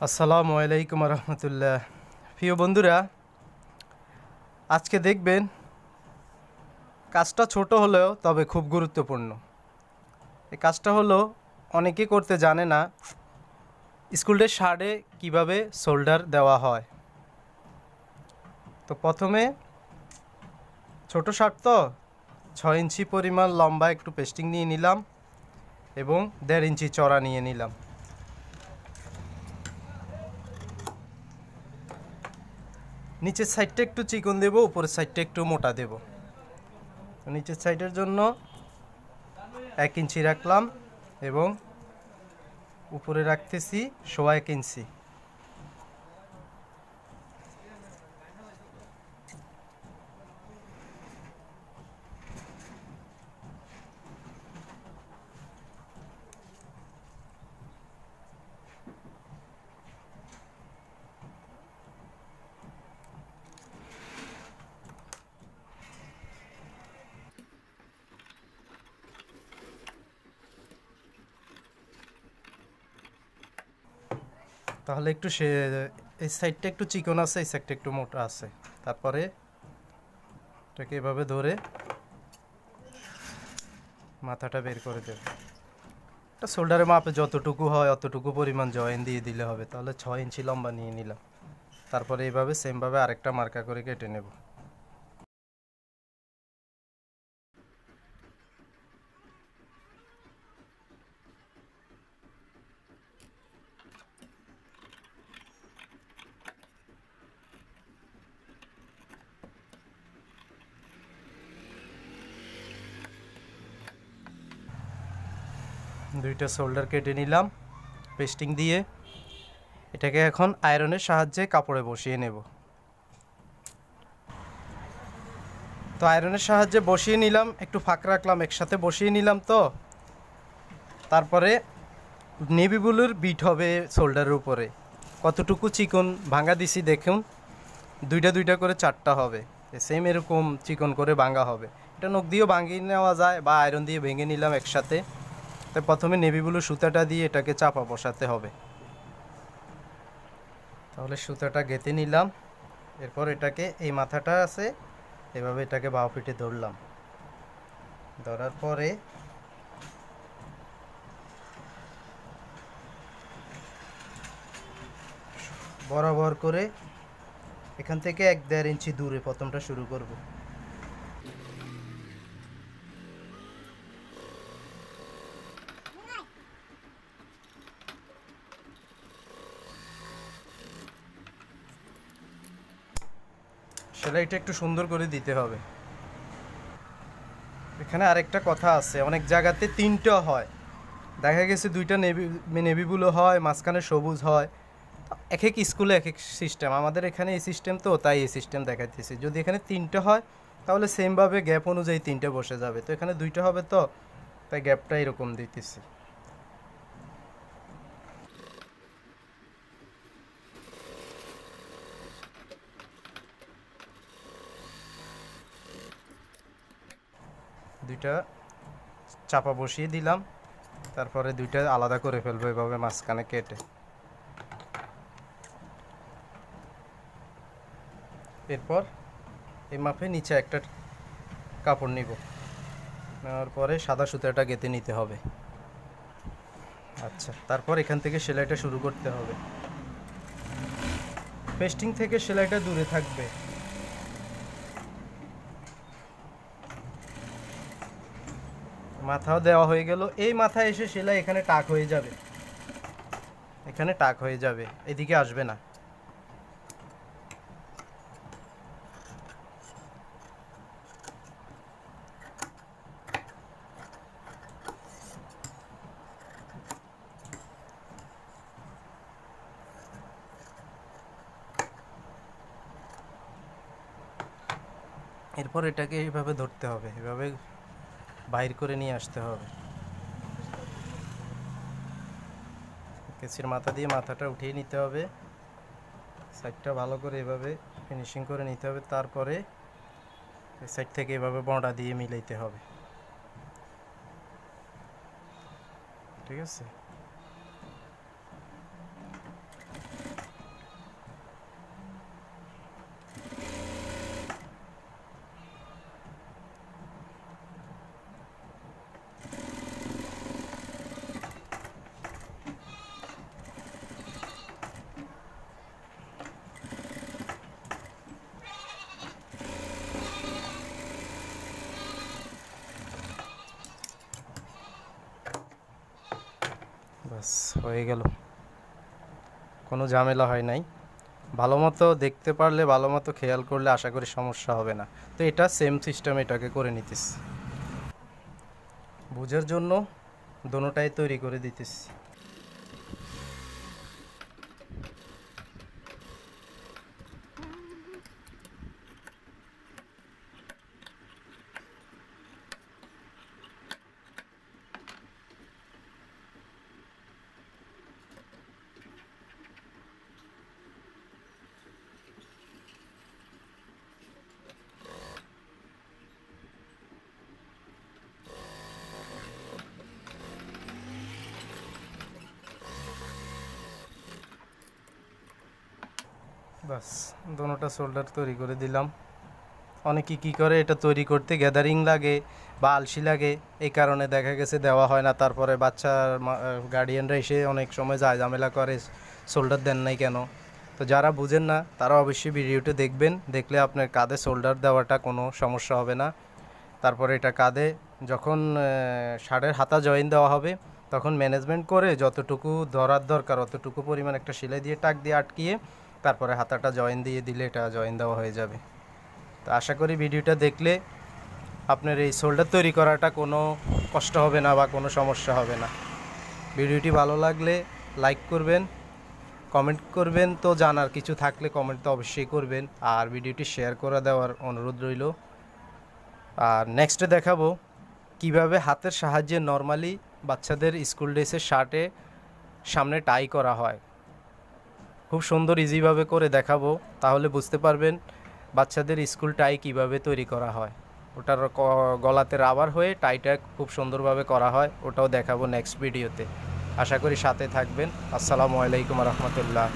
আসসালামু আলাইকুম রহমতুল্লাহ। প্রিয় বন্ধুরা, আজকে দেখবেন কাজটা ছোট হলেও তবে খুব গুরুত্বপূর্ণ। এই কাজটা হলো অনেকে করতে জানে না, স্কুলের শার্টে কিভাবে শোল্ডার দেওয়া হয়। তো প্রথমে ছোট শার্ট তো 6 ইঞ্চি পরিমাণ লম্বা একটু পেস্টিং নিয়ে নিলাম এবং 1.5 ইঞ্চি চড়া নিয়ে নিলাম। নিচের সাইডটা একটু চিকন দেব, উপরের সাইডটা একটু মোটা দেব। নিচের সাইডের জন্য 1 ইঞ্চি রাখলাম এবং উপরে রাখতেছি 1.25 ইঞ্চি। তাহলে একটু এই সাইডটা একটু চিকন আছে, এই সাইডটা একটু মোটা আছে। তারপরে এটাকে এভাবে ধরে মাথাটা বের করে দেব। এটা শোল্ডারের মাপে যতটুকু হয় অতটুকু পরিমাণ জয়েন দিয়ে দিলে হবে। তাহলে 6 ইঞ্চি লম্বা নিয়ে নিলাম। তারপরে এইভাবে সেমভাবে আরেকটা মার্কা করে কেটে নেব। দুইটা শোল্ডার কেটে নিলাম পেস্টিং দিয়ে। এটাকে এখন আয়রনের সাহায্যে কাপড়ে বসিয়ে নেব। তো আয়রনের সাহায্যে বসিয়ে নিলাম, একটু ফাঁক রাখলাম, একসাথে বসিয়ে নিলাম। তো তারপরে নেভি ব্লুর বিট হবে শোল্ডারের উপরে। কতটুকু চিকন ভাঙা দিছি দেখুন, দুইটা দুইটা করে 4টা হবে। সেম এরকম চিকন করে ভাঙা হবে। এটা নখ দিয়েও ভাঙিয়ে নেওয়া যায় বা আয়রন দিয়ে ভেঙে নিলাম একসাথে। তো প্রথমে নেভি ব্লু সুতাটা দিয়ে এটাকে চাপা বসাতে হবে। তাহলে সুতাটা গেঁথে নিলাম। এরপর এটাকে এই মাথাটা আছে এভাবে এটাকে বাঁ পিঠে ধরলাম। ধরার পরে বরাবর করে এখান থেকে 1-1.5 ইঞ্চি দূরে প্রথমটা শুরু করব। সেলাইটা একটু সুন্দর করে দিতে হবে। এখানে আরেকটা কথা আছে, অনেক জায়গাতে 3টা হয়, দেখা গেছে 2টা নেভি ব্লু হয়, মাঝখানে সবুজ হয়। এক এক স্কুলে এক এক সিস্টেম, আমাদের এখানে এই সিস্টেম, তো তাই এই সিস্টেম দেখাইতেছি। যদি এখানে 3টা হয় তাহলে সেমভাবে গ্যাপ অনুযায়ী 3টে বসে যাবে। তো এখানে 2টা হবে, তো তাই গ্যাপটা এরকম দিতেছি। দুইটা চাপা বসিয়ে দিলাম, তারপরে 2টা আলাদা করে ফেলবো এভাবে মাঝখানে কেটে। এরপর এই মাপে নিচে একটা কাপড় নিব, নেওয়ার পরে সাদা সুতাটা গেঁথে নিতে হবে। আচ্ছা, তারপর এখান থেকে সেলাইটা শুরু করতে হবে। পেস্টিং থেকে সেলাইটা দূরে থাকবে। মাথাও দেওয়া হয়ে গেল। এই মাথায় এসে সেলাই এখানে টাক হয়ে যাবে, এখানে টাক হয়ে যাবে, এদিকে আসবে না। এরপর এটাকে এইভাবে ধরতে হবে, এভাবে বাইর করে নিয়ে আসতে হবে। কেচির মাথা দিয়ে মাথাটা উঠিয়ে নিতে হবে, সাইডটা ভালো করে এভাবে ফিনিশিং করে নিতে হবে। তারপরে এই সাইড থেকে এভাবে বড়া দিয়ে মিলাইতে হবে। ঠিক আছে। বাস হয়ে গেল, কোনো ঝামেলা হয় নাই। ভালো মতো দেখতে পারলে, ভালো মতো খেয়াল করলে আশা করি সমস্যা হবে না। তো এটা সেম সিস্টেম, এটাকে করে নিতেছি বুঝার জন্য, দোনোটাই তৈরি করে দিতেছি। বাস দোনোটা সোল্ডার তৈরি করে দিলাম। অনেকে কী করে, এটা তৈরি করতে গ্যাদারিং লাগে বা আলসি লাগে, এই কারণে দেখা গেছে দেওয়া হয় না। তারপরে বাচ্চার গার্ডিয়ানরা এসে অনেক সময় যায় ঝামেলা করে, সোল্ডার দেন নাই কেন। তো যারা বুঝেন না তারা অবশ্যই ভিডিওটা দেখবেন, দেখলে আপনার কাঁধে সোল্ডার দেওয়াটা কোনো সমস্যা হবে না। তারপরে এটা কাঁধে যখন শার্টের হাতা জয়েন দেওয়া হবে, তখন ম্যানেজমেন্ট করে যতটুকু ধরার দরকার অতটুকু পরিমাণ একটা সেলাই দিয়ে টাক দিয়ে আটকিয়ে তারপরে হাতাটা জয়েন দিয়ে দিলে এটা জয়েন দেওয়া হয়ে যাবে। তো আশা করি ভিডিওটা দেখলে আপনার এই সোল্ডার তৈরি করাটা কোনো কষ্ট হবে না বা কোনো সমস্যা হবে না। ভিডিওটি ভালো লাগলে লাইক করবেন, কমেন্ট করবেন, তো জানার কিছু থাকলে কমেন্ট তো অবশ্যই করবেন, আর ভিডিওটি শেয়ার করে দেওয়ার অনুরোধ রইল। আর নেক্সটে দেখাবো কিভাবে হাতের সাহায্যে নর্মালি বাচ্চাদের স্কুল ড্রেসের শার্টে সামনে টাই করা হয়। খুব সুন্দর ইজিভাবে করে দেখাবো, তাহলে বুঝতে পারবেন বাচ্চাদের স্কুল টাই কিভাবে তৈরি করা হয়। ওটার গলাতে রাবার হয়ে টাইটা খুব সুন্দরভাবে করা হয়, ওটাও দেখাবো নেক্সট ভিডিওতে। আশা করি সাথে থাকবেন। আসসালামু আলাইকুম রহমতুল্লাহ।